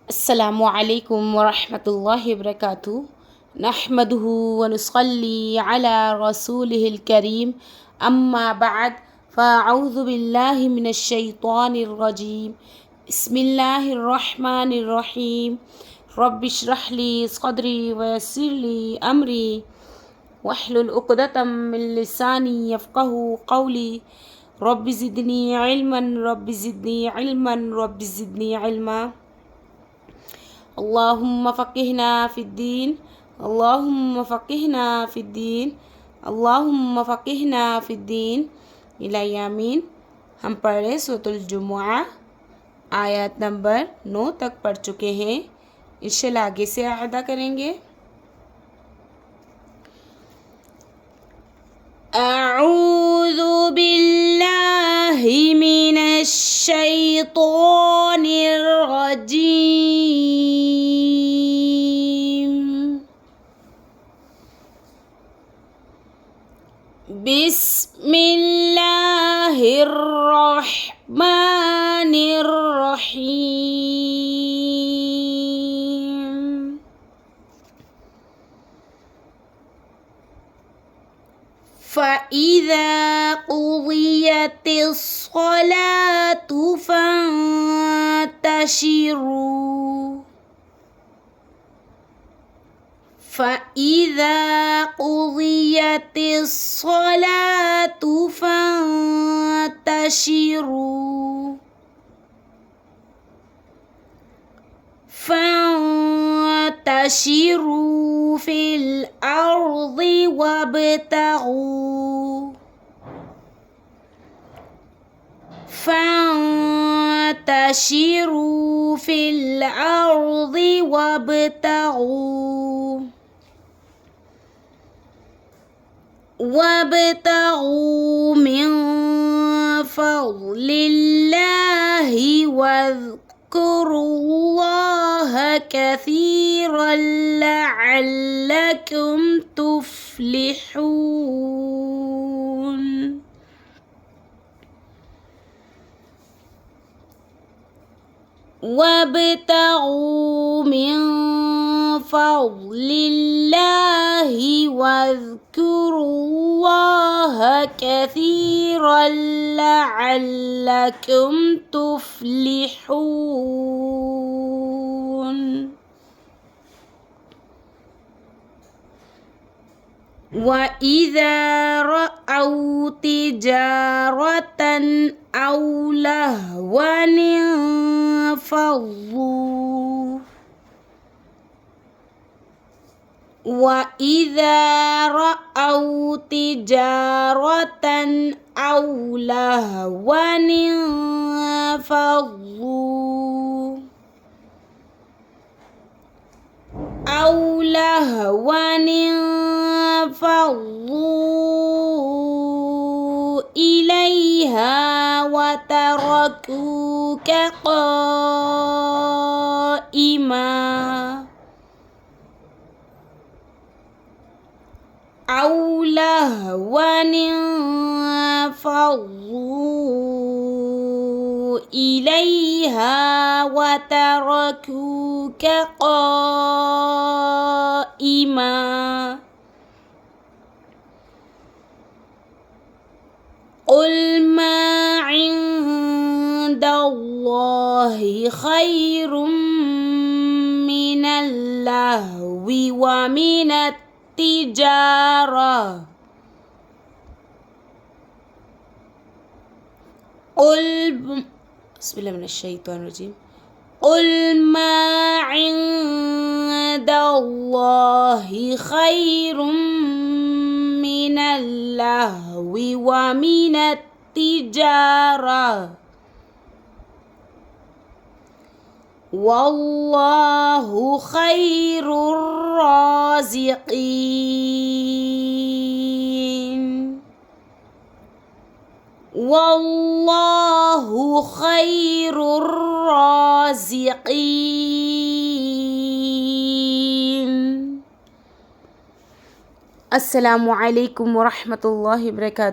अस्सलामु अलैकुम वरहमतुल्लाहि वबरकातुहू नहमदुहु व नुसल्ली अला रसूलिहिल करीम अम्मा बअद फ़अऊज़ु बिल्लाहि मिनश शैतानिर रजीम बिस्मिल्लाहिर रहमानिर रहीम रब्बिश्रह ली सदरी व यस्सिर ली अमरी वहलुल उक़दतम मिन लिसानी यफ़क़हू क़ौली रब्बि ज़िदनी इल्मन रब्बि ज़िदनी इल्मन रब्बि ज़िदनी इल्मा अल्लाहुम्मा फ़क़िहना फ़िद्दीन अल्लाहुम्मा फ़क़िहना फ़िद्दीन अल्लाहुम्मा फ़क़िहना फ़िद्दीन इलाही आमीन। हम पढ़ रहे सूरतुल जुमुआ आयत नंबर 9 तक पढ़ चुके हैं। इंशाल्लाह आगे से अदा करेंगे। अऊज़ु बिल्लाहि मिनश शैतानिर रजीम बिस्मिल्लाहिर रहमानिर रहीम फ़इज़ा क़ुज़ियतिस स्वलातु फ़इज़ा क़ुज़ियतिस स्वलातु فانتشروا في الأرض وابتغوا من فضل الله واذكروا الله كثيرا لعلكم تفلحون وابتغوا من فضل الله واذكروا الله كثيرا لعلكم تفلحون وإذا رأوا تجارة أو لهوا انفضوا انفضوا إليها وتركوك قائما قل ما عند الله خير من اللهو ومن التجارة بسم الله من الشيطان الرجيم قل ما عند الله خير من اللهو ومن التجارة والله خير الرازقين والله خير الرازقين। अस्सलामु अलैकुम वरहमतुल्लाहि वबरकातुहू।